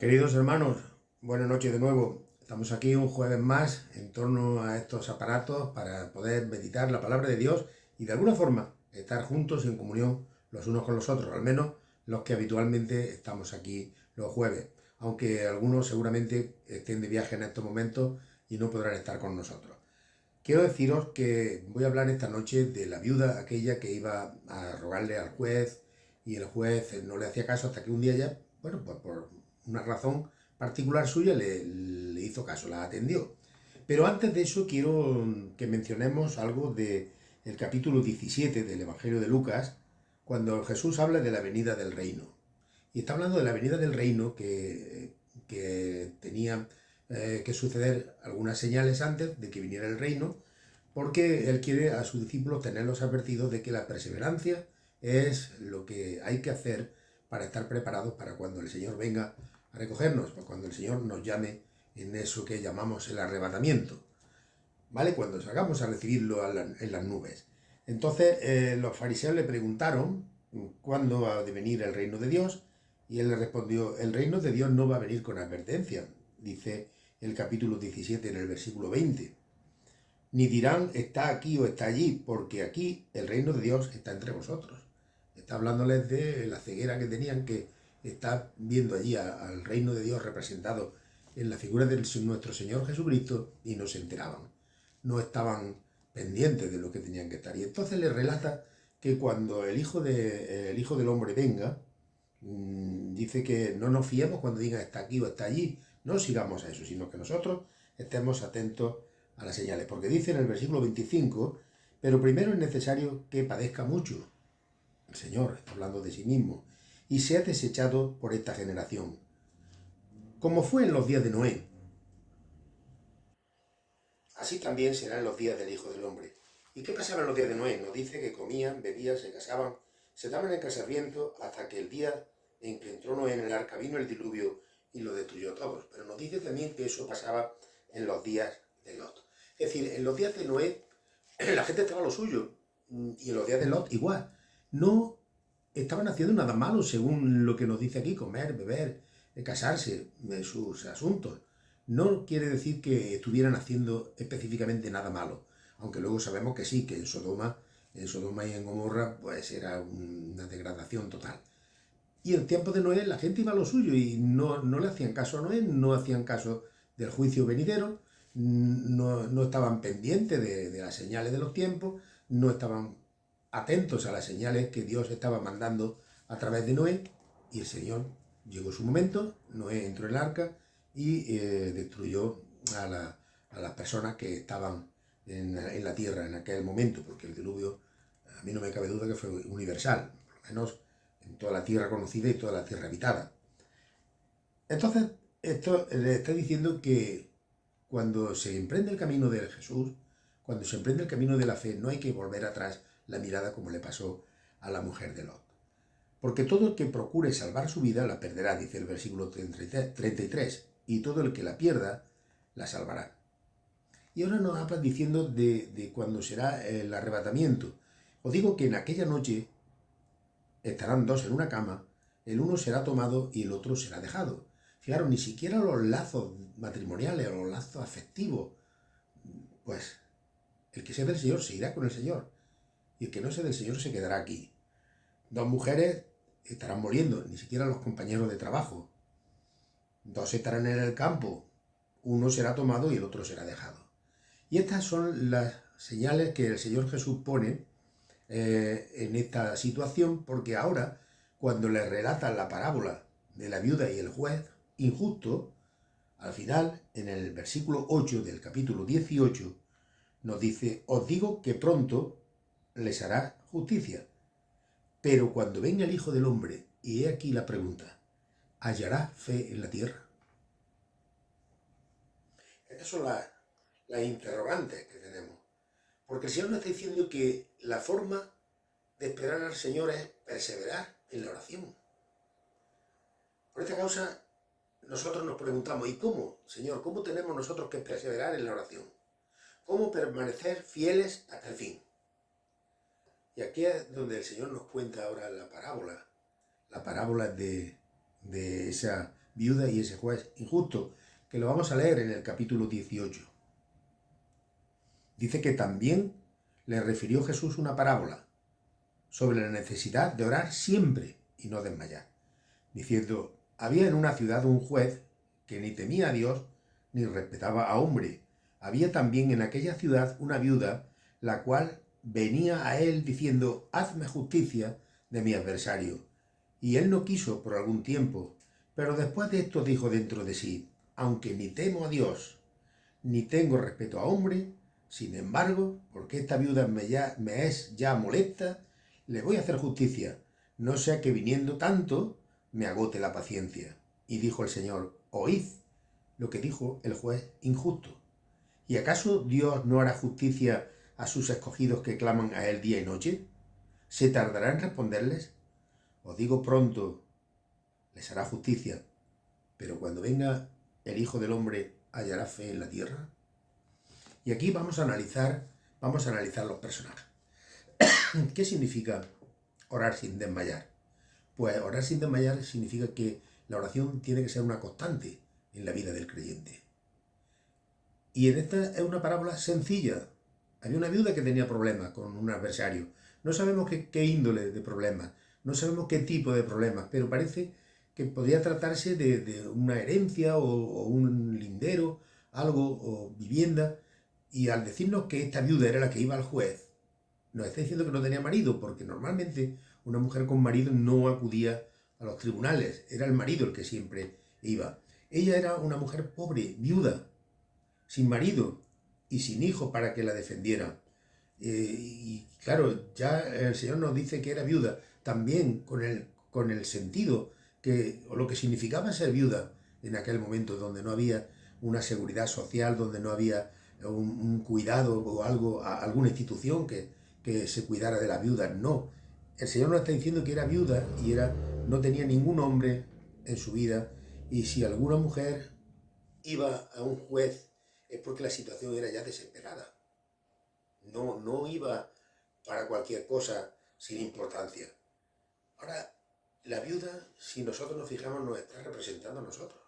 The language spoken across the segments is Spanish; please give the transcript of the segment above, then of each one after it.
Queridos hermanos, buenas noches de nuevo. Estamos aquí un jueves más en torno a estos aparatos para poder meditar la palabra de Dios y de alguna forma estar juntos en comunión los unos con los otros, al menos los que habitualmente estamos aquí los jueves, aunque algunos seguramente estén de viaje en estos momentos y no podrán estar con nosotros. Quiero deciros que voy a hablar esta noche de la viuda aquella que iba a rogarle al juez y el juez no le hacía caso hasta que un día ya, bueno, pues por una razón particular suya le hizo caso, la atendió. Pero antes de eso quiero que mencionemos algo de el capítulo 17 del Evangelio de Lucas, cuando Jesús habla de la venida del reino. Y está hablando de la venida del reino que tenía que suceder algunas señales antes de que viniera el reino, porque él quiere a sus discípulos tenerlos advertidos de que la perseverancia es lo que hay que hacer para estar preparados para cuando el Señor venga a recogernos, para cuando el Señor nos llame en eso que llamamos el arrebatamiento, ¿vale? Cuando salgamos a recibirlo en las nubes. Entonces los fariseos le preguntaron cuándo ha de venir el reino de Dios y él le respondió, el reino de Dios no va a venir con advertencia, dice el capítulo 17 en el versículo 20. Ni dirán está aquí o está allí, porque aquí el reino de Dios está entre vosotros. Está hablándoles de la ceguera que tenían, que está viendo allí al reino de Dios representado en la figura de nuestro Señor Jesucristo y no se enteraban. No estaban pendientes de lo que tenían que estar. Y entonces les relata que cuando el Hijo del Hombre venga, dice que no nos fiemos cuando diga está aquí o está allí, no sigamos a eso, sino que nosotros estemos atentos a las señales, porque dice en el versículo 25, pero primero es necesario que padezca mucho, el Señor está hablando de sí mismo, y sea desechado por esta generación, como fue en los días de Noé, así también será en los días del Hijo del Hombre. ¿Y qué pasaba en los días de Noé? Nos dice que comían, bebían, se casaban, se daban en casamiento hasta que el día en que entró Noé en el arca vino el diluvio y lo destruyó a todos. Pero nos dice también que eso pasaba en los días de Lot. Es decir, en los días de Noé la gente estaba a lo suyo y en los días de Lot igual. No estaban haciendo nada malo según lo que nos dice aquí, comer, beber, casarse, sus asuntos. No quiere decir que estuvieran haciendo específicamente nada malo, aunque luego sabemos que sí, que en Sodoma y en Gomorra, pues era una degradación total. Y en tiempos de Noé la gente iba a lo suyo y no le hacían caso a Noé, no hacían caso del juicio venidero, no estaban pendientes de las señales de los tiempos, no estaban atentos a las señales que Dios estaba mandando a través de Noé, y el Señor llegó su momento, Noé entró en el arca y destruyó a las personas que estaban en la tierra en aquel momento, porque el diluvio, a mí no me cabe duda que fue universal, por lo menos en toda la tierra conocida y toda la tierra habitada. Entonces, esto le está diciendo que cuando se emprende el camino de Jesús, cuando se emprende el camino de la fe, no hay que volver atrás la mirada como le pasó a la mujer de Lot. Porque todo el que procure salvar su vida la perderá, dice el versículo 33, y todo el que la pierda la salvará. Y ahora nos habla diciendo de cuando será el arrebatamiento. Os digo que en aquella noche estarán dos en una cama, el uno será tomado y el otro será dejado. Fijaros, ni siquiera los lazos matrimoniales o los lazos afectivos, pues el que sea del Señor se irá con el Señor y el que no sea del Señor se quedará aquí. Dos mujeres estarán muriendo, ni siquiera los compañeros de trabajo. Dos estarán en el campo, uno será tomado y el otro será dejado. Y estas son las señales que el Señor Jesús pone en esta situación, porque ahora, cuando le relatan la parábola de la viuda y el juez injusto, al final, en el versículo 8 del capítulo 18, nos dice, os digo que pronto les hará justicia, pero cuando venga el Hijo del Hombre, y he aquí la pregunta, ¿hallará fe en la tierra? Estas son las interrogantes que tenemos. Porque el Señor nos está diciendo que la forma de esperar al Señor es perseverar en la oración. Por esta causa, nosotros nos preguntamos, ¿y cómo, Señor? ¿Cómo tenemos nosotros que perseverar en la oración? ¿Cómo permanecer fieles hasta el fin? Y aquí es donde el Señor nos cuenta ahora la parábola de esa viuda y ese juez injusto, que lo vamos a leer en el capítulo 18. Dice que también le refirió Jesús una parábola sobre la necesidad de orar siempre y no desmayar, diciendo: había en una ciudad un juez que ni temía a Dios ni respetaba a hombre. Había también en aquella ciudad una viuda, la cual venía a él diciendo: hazme justicia de mi adversario. Y él no quiso por algún tiempo, pero después de esto dijo dentro de sí: aunque ni temo a Dios, ni tengo respeto a hombre, sin embargo, porque esta viuda me es ya molesta, le voy a hacer justicia, no sea que viniendo tanto me agote la paciencia. Y dijo el Señor: oíd lo que dijo el juez injusto. ¿Y acaso Dios no hará justicia a sus escogidos que claman a él día y noche? ¿Se tardará en responderles? Os digo pronto, les hará justicia. Pero cuando venga el Hijo del Hombre, ¿hallará fe en la tierra? Y aquí vamos a analizar los personajes. ¿Qué significa orar sin desmayar? Pues orar sin desmayar significa que la oración tiene que ser una constante en la vida del creyente. Y en esta es una parábola sencilla. Había una viuda que tenía problemas con un adversario. No sabemos qué índole de problemas, no sabemos qué tipo de problemas, pero parece que podría tratarse de una herencia o un lindero, algo, o vivienda. Y al decirnos que esta viuda era la que iba al juez, nos está diciendo que no tenía marido, porque normalmente una mujer con marido no acudía a los tribunales, era el marido el que siempre iba. Ella era una mujer pobre, viuda, sin marido y sin hijo para que la defendiera. Y claro, ya el Señor nos dice que era viuda, también con el sentido o lo que significaba ser viuda en aquel momento, donde no había una seguridad social, donde no había un cuidado o algo, alguna institución que se cuidara de la viuda. No, el Señor nos está diciendo que era viuda y no tenía ningún hombre en su vida, y si alguna mujer iba a un juez es porque la situación era ya desesperada. No iba para cualquier cosa sin importancia. Ahora, la viuda, si nosotros nos fijamos, nos está representando a nosotros.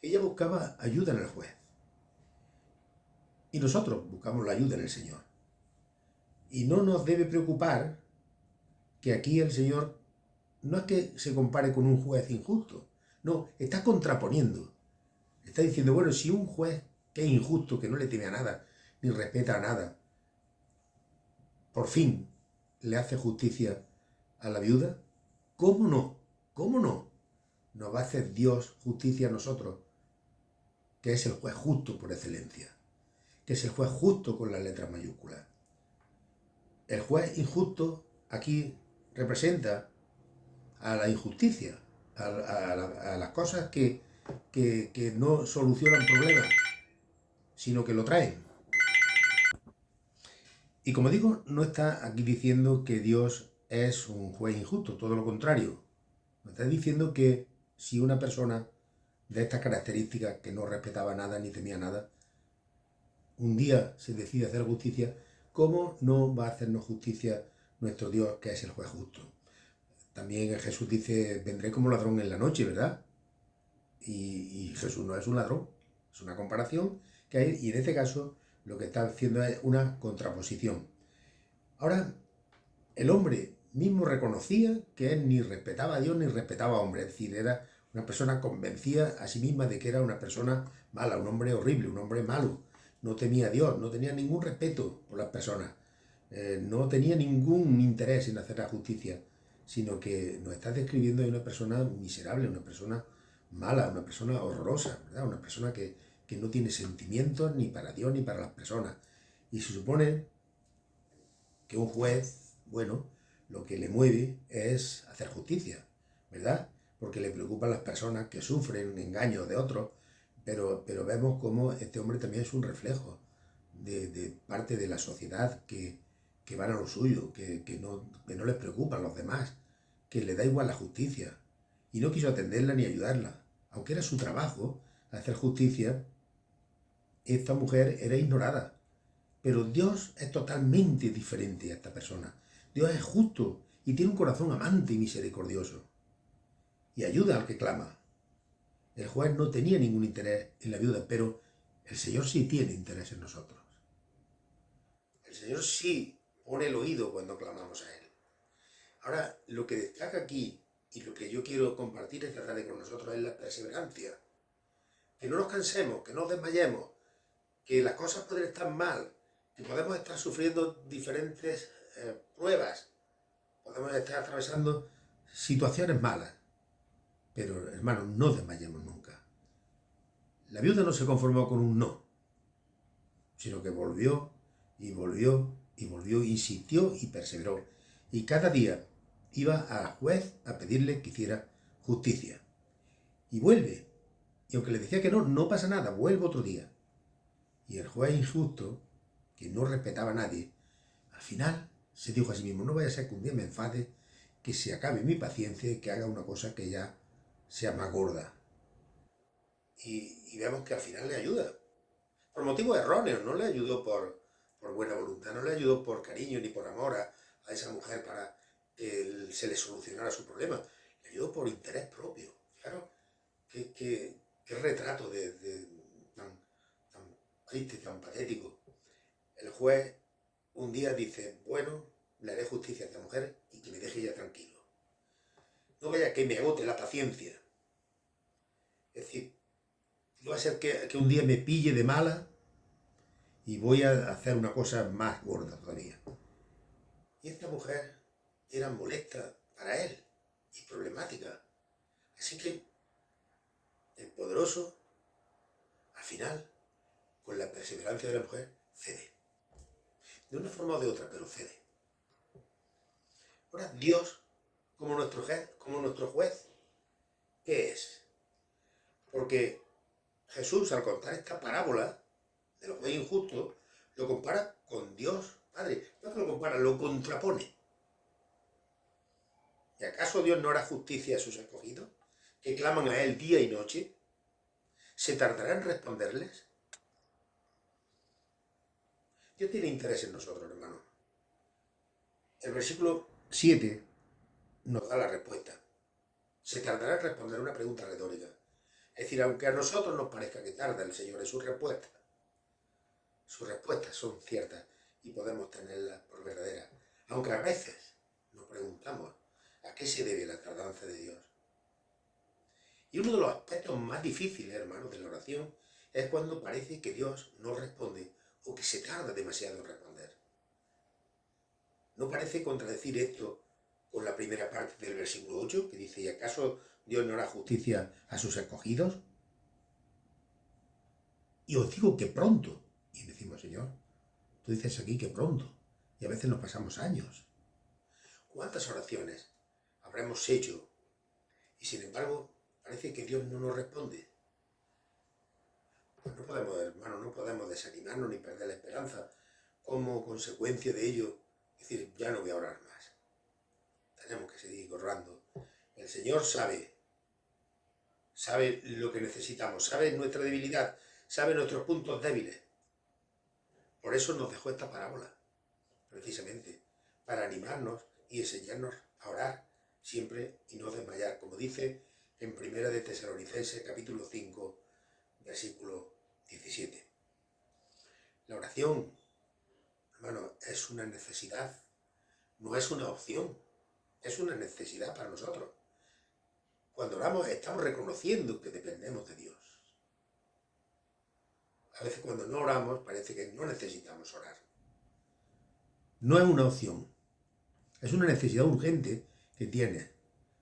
Ella buscaba ayuda en el juez. Y nosotros buscamos la ayuda en el Señor. Y no nos debe preocupar que aquí el Señor no es que se compare con un juez injusto. No, está contraponiendo. Está diciendo, bueno, si un juez que es injusto, que no le teme a nada, ni respeta a nada, por fin le hace justicia a la viuda, ¿cómo no? ¿Cómo no? Nos va a hacer Dios justicia a nosotros, que es el juez justo por excelencia, que es el juez justo con las letras mayúsculas. El juez injusto aquí representa a la injusticia, a las cosas que no solucionan problemas, sino que lo traen. Y como digo, no está aquí diciendo que Dios es un juez injusto, todo lo contrario. Nos está diciendo que si una persona de estas características, que no respetaba nada ni temía nada, un día se decide hacer justicia, ¿cómo no va a hacernos justicia nuestro Dios, que es el juez justo? También Jesús dice, vendré como ladrón en la noche, ¿verdad? Y Jesús no es un ladrón, es una comparación que hay, y en este caso lo que está haciendo es una contraposición. Ahora, el hombre mismo reconocía que él ni respetaba a Dios ni respetaba a hombre, es decir, era una persona convencida a sí misma de que era una persona mala, un hombre horrible, un hombre malo. No temía a Dios, no tenía ningún respeto por las personas, no tenía ningún interés en hacer la justicia, sino que nos está describiendo de una persona miserable, una persona mala, una persona horrorosa, ¿verdad? Una persona que no tiene sentimientos ni para Dios ni para las personas. Y se supone que un juez, bueno, lo que le mueve es hacer justicia, ¿verdad? Porque le preocupan las personas que sufren engaños de otros, pero vemos cómo este hombre también es un reflejo de parte de la sociedad que van a lo suyo, que no les preocupan los demás, que le da igual la justicia, y no quiso atenderla ni ayudarla. Aunque era su trabajo hacer justicia, esta mujer era ignorada. Pero Dios es totalmente diferente a esta persona. Dios es justo y tiene un corazón amante y misericordioso. Y ayuda al que clama. El juez no tenía ningún interés en la viuda, pero el Señor sí tiene interés en nosotros. El Señor sí pone el oído cuando clamamos a Él. Ahora, lo que destaca aquí y lo que yo quiero compartir esta tarde con nosotros es la perseverancia. Que no nos cansemos, que no nos desmayemos, que las cosas pueden estar mal, que podemos estar sufriendo diferentes pruebas, podemos estar atravesando situaciones malas. Pero, hermanos, no desmayemos nunca. La viuda no se conformó con un no, sino que volvió y volvió y volvió, insistió y perseveró. Y cada día iba al juez a pedirle que hiciera justicia. Y vuelve. Y aunque le decía que no, no pasa nada, vuelve otro día. Y el juez injusto, que no respetaba a nadie, al final se dijo a sí mismo, no vaya a ser que un día me enfade, que se acabe mi paciencia y que haga una cosa que ya sea más gorda. Y vemos que al final le ayuda. Por motivos erróneos, no le ayudó por buena voluntad, no le ayudó por cariño ni por amor a esa mujer para que se le solucionara su problema. Le ayudó por interés propio. Claro, qué retrato tan triste, tan patético. El juez un día dice, bueno, le haré justicia a esta mujer y que me deje ya tranquilo. No vaya que me agote la paciencia. Es decir, no va a ser que un día me pille de mala y voy a hacer una cosa más gorda todavía. Y esta mujer era molesta para él y problemática. Así que el poderoso, al final, con la perseverancia de la mujer, cede. De una forma o de otra, pero cede. Ahora, Dios, como nuestro juez, ¿qué es? Porque Jesús, al contar esta parábola de los jueces injustos, lo compara con Dios Padre. No es que lo compara, lo contrapone. ¿Y acaso Dios no hará justicia a sus escogidos, que claman a Él día y noche? ¿Se tardará en responderles? Dios tiene interés en nosotros, hermano. El versículo 7 nos da la respuesta. Se tardará en responder una pregunta retórica. Es decir, aunque a nosotros nos parezca que tarda el Señor en sus respuestas son ciertas y podemos tenerlas por verdaderas. Aunque a veces nos preguntamos a qué se debe la tardanza de Dios. Y uno de los aspectos más difíciles, hermanos, de la oración es cuando parece que Dios no responde o que se tarda demasiado en responder. ¿No parece contradecir esto con la primera parte del versículo 8, que dice, ¿y acaso Dios no hará justicia a sus escogidos? Y os digo que pronto. Y decimos, Señor, tú dices aquí que pronto. Y a veces nos pasamos años. ¿Cuántas oraciones habremos hecho? Y sin embargo, parece que Dios no nos responde. Pues no podemos, hermano, no podemos desanimarnos ni perder la esperanza. Como consecuencia de ello, decir, ya no voy a orar más. Tenemos que seguir orando. El Señor sabe lo que necesitamos, sabe nuestra debilidad, sabe nuestros puntos débiles. Por eso nos dejó esta parábola, precisamente, para animarnos y enseñarnos a orar siempre y no desmayar, como dice en 1 de Tesalonicenses capítulo 5, versículo 17. La oración, hermano, es una necesidad, no es una opción, es una necesidad para nosotros. Cuando oramos estamos reconociendo que dependemos de Dios. A veces cuando no oramos parece que no necesitamos orar. No es una opción, es una necesidad urgente que tienes.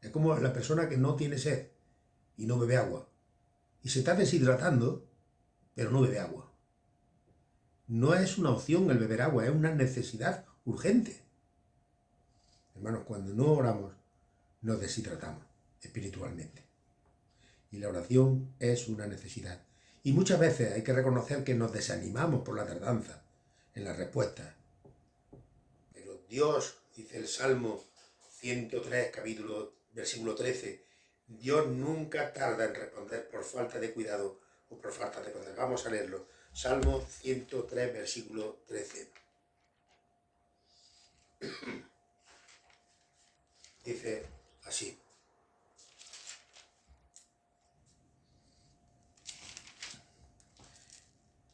Es como la persona que no tiene sed y no bebe agua. Y se está deshidratando, pero no bebe agua. No es una opción el beber agua, es una necesidad urgente. Hermanos, cuando no oramos, nos deshidratamos espiritualmente. Y la oración es una necesidad. Y muchas veces hay que reconocer que nos desanimamos por la tardanza en la respuesta. Pero Dios, dice el Salmo 103, versículo 13, Dios nunca tarda en responder por falta de cuidado o por falta de poder. Vamos a leerlo. Salmo 103, versículo 13. Dice así.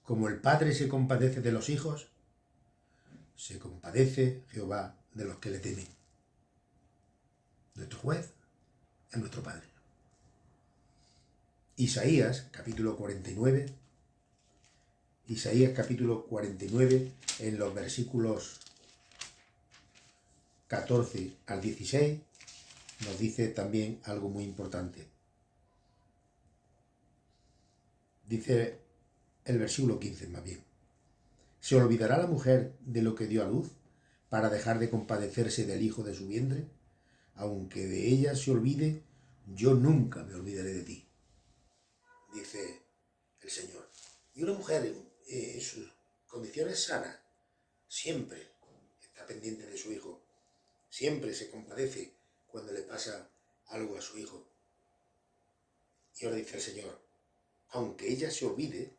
Como el Padre se compadece de los hijos, se compadece Jehová de los que le temen. Nuestro juez es nuestro Padre. Isaías, capítulo 49, en los versículos 14 al 16, nos dice también algo muy importante. Dice el versículo 15 más bien. ¿Se olvidará la mujer de lo que dio a luz para dejar de compadecerse del hijo de su vientre? Aunque de ella se olvide, yo nunca me olvidaré de ti, dice el Señor. Y una mujer en sus condiciones sanas siempre está pendiente de su hijo, siempre se compadece cuando le pasa algo a su hijo. Y ahora dice el Señor, aunque ella se olvide,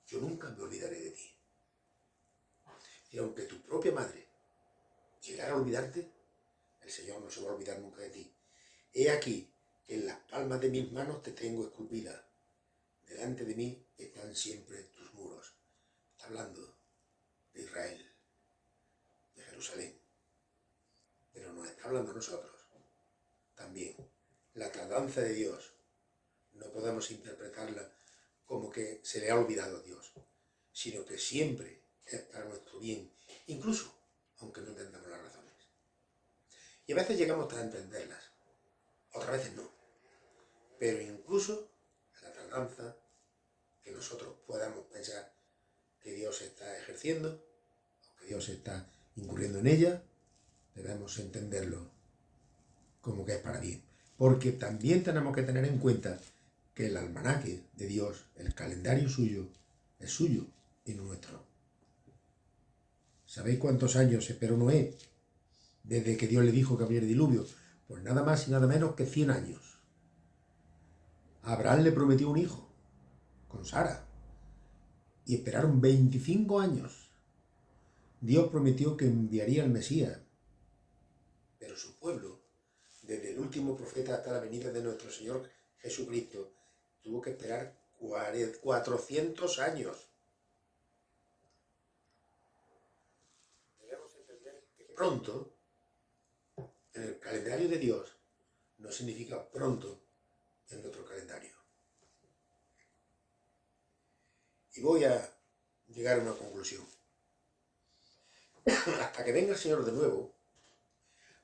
yo nunca me olvidaré de ti. Y aunque tu propia madre llegara a olvidarte, el Señor no se va a olvidar nunca de ti. He aquí que en las palmas de mis manos te tengo esculpida. Delante de mí están siempre tus muros. Está hablando de Israel, de Jerusalén. Pero nos está hablando a nosotros también. La tardanza de Dios no podemos interpretarla como que se le ha olvidado a Dios, sino que siempre es para nuestro bien, incluso aunque no entendamos las razones. Y a veces llegamos a entenderlas, otras veces no. Pero incluso la tardanza que nosotros podamos pensar que Dios está ejerciendo, o que Dios está incurriendo en ella, debemos entenderlo como que es para bien. Porque también tenemos que tener en cuenta que el almanaque de Dios, el calendario suyo, es suyo y no nuestro. ¿Sabéis cuántos años esperó Noé desde que Dios le dijo que habría el diluvio? Pues nada más y nada menos que 100 años. A Abraham le prometió un hijo con Sara y esperaron 25 años. Dios prometió que enviaría al Mesías, pero su pueblo, desde el último profeta hasta la venida de nuestro Señor Jesucristo, tuvo que esperar 400 años. Debemos entender que pronto, en el calendario de Dios, no significa pronto en nuestro calendario. Y voy a llegar a una conclusión. Hasta que venga el Señor de nuevo,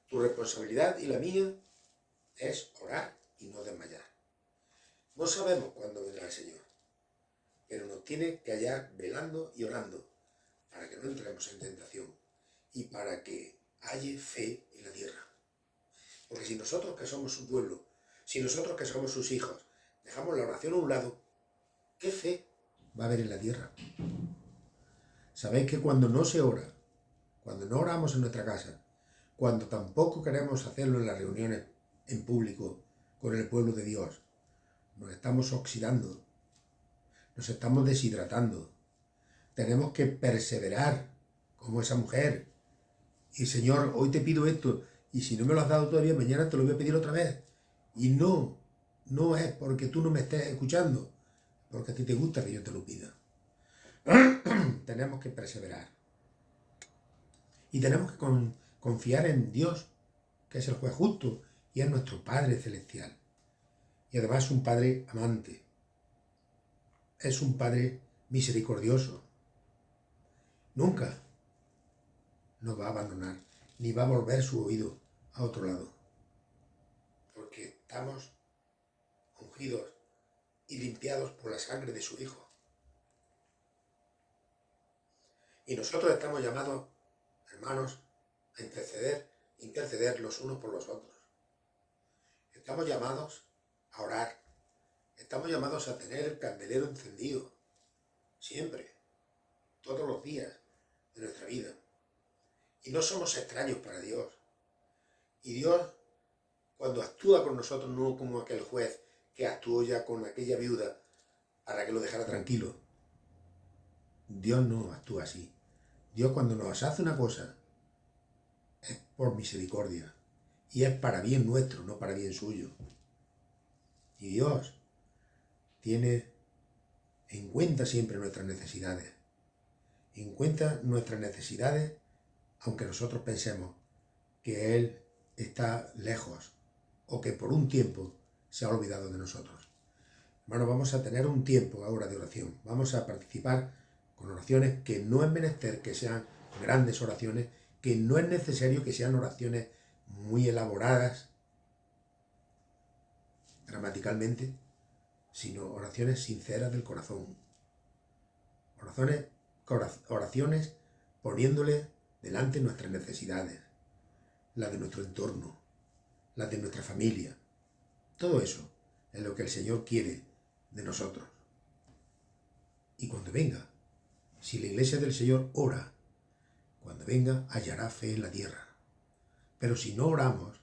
tu responsabilidad y la mía es orar y no desmayar. No sabemos cuándo vendrá el Señor, pero nos tiene que hallar velando y orando para que no entremos en tentación y para que haya fe en la tierra. Porque si nosotros que somos su pueblo, si nosotros que somos sus hijos, dejamos la oración a un lado, ¿qué fe va a haber en la tierra? Sabéis que cuando no se ora, cuando no oramos en nuestra casa, cuando tampoco queremos hacerlo en las reuniones en público con el pueblo de Dios, nos estamos oxidando, nos estamos deshidratando. Tenemos que perseverar como esa mujer. Y Señor, hoy te pido esto, y si no me lo has dado todavía, mañana te lo voy a pedir otra vez. Y no es porque tú no me estés escuchando, porque a ti te gusta que yo te lo pida. Tenemos que perseverar. Y tenemos que confiar en Dios, que es el juez justo, y es nuestro Padre celestial. Y además es un Padre amante. Es un Padre misericordioso. Nunca nos va a abandonar, ni va a volver su oído a otro lado. Porque estamos ungidos y limpiados por la sangre de su Hijo. Y nosotros estamos llamados, hermanos, a interceder los unos por los otros. Estamos llamados a orar. Estamos llamados a tener el candelero encendido, siempre, todos los días de nuestra vida. Y no somos extraños para Dios. Y Dios, cuando actúa con nosotros, no como aquel juez que actuó ya con aquella viuda para que lo dejara tranquilo. Dios no actúa así. Dios, cuando nos hace una cosa, es por misericordia. Y es para bien nuestro, no para bien suyo. Y Dios tiene en cuenta siempre nuestras necesidades. En cuenta nuestras necesidades, aunque nosotros pensemos que Él está lejos o que por un tiempo se ha olvidado de nosotros. Hermanos, vamos a tener un tiempo ahora de oración. Vamos a participar con oraciones que no es menester que sean grandes oraciones, que no es necesario que sean oraciones muy elaboradas gramaticalmente, sino oraciones sinceras del corazón. Oraciones poniéndole delante nuestras necesidades, las de nuestro entorno, las de nuestra familia. Todo eso es lo que el Señor quiere de nosotros. Y cuando venga, si la iglesia del Señor ora, cuando venga hallará fe en la tierra. Pero si no oramos,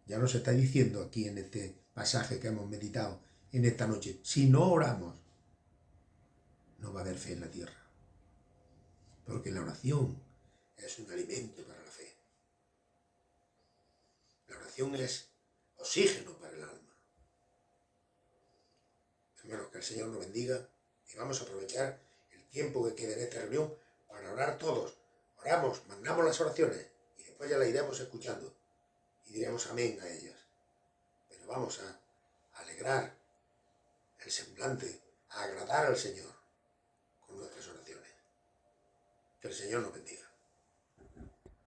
ya nos está diciendo aquí en este pasaje que hemos meditado en esta noche, si no oramos, no va a haber fe en la tierra. Porque la oración es un alimento para la fe. La oración es oxígeno para el alma. Hermanos, que el Señor nos bendiga y vamos a aprovechar el tiempo que queda en esta reunión para orar todos. Oramos, mandamos las oraciones y después ya las iremos escuchando y diremos amén a ellas. Pero vamos a alegrar el semblante, a agradar al Señor con nuestras oraciones. Que el Señor nos bendiga.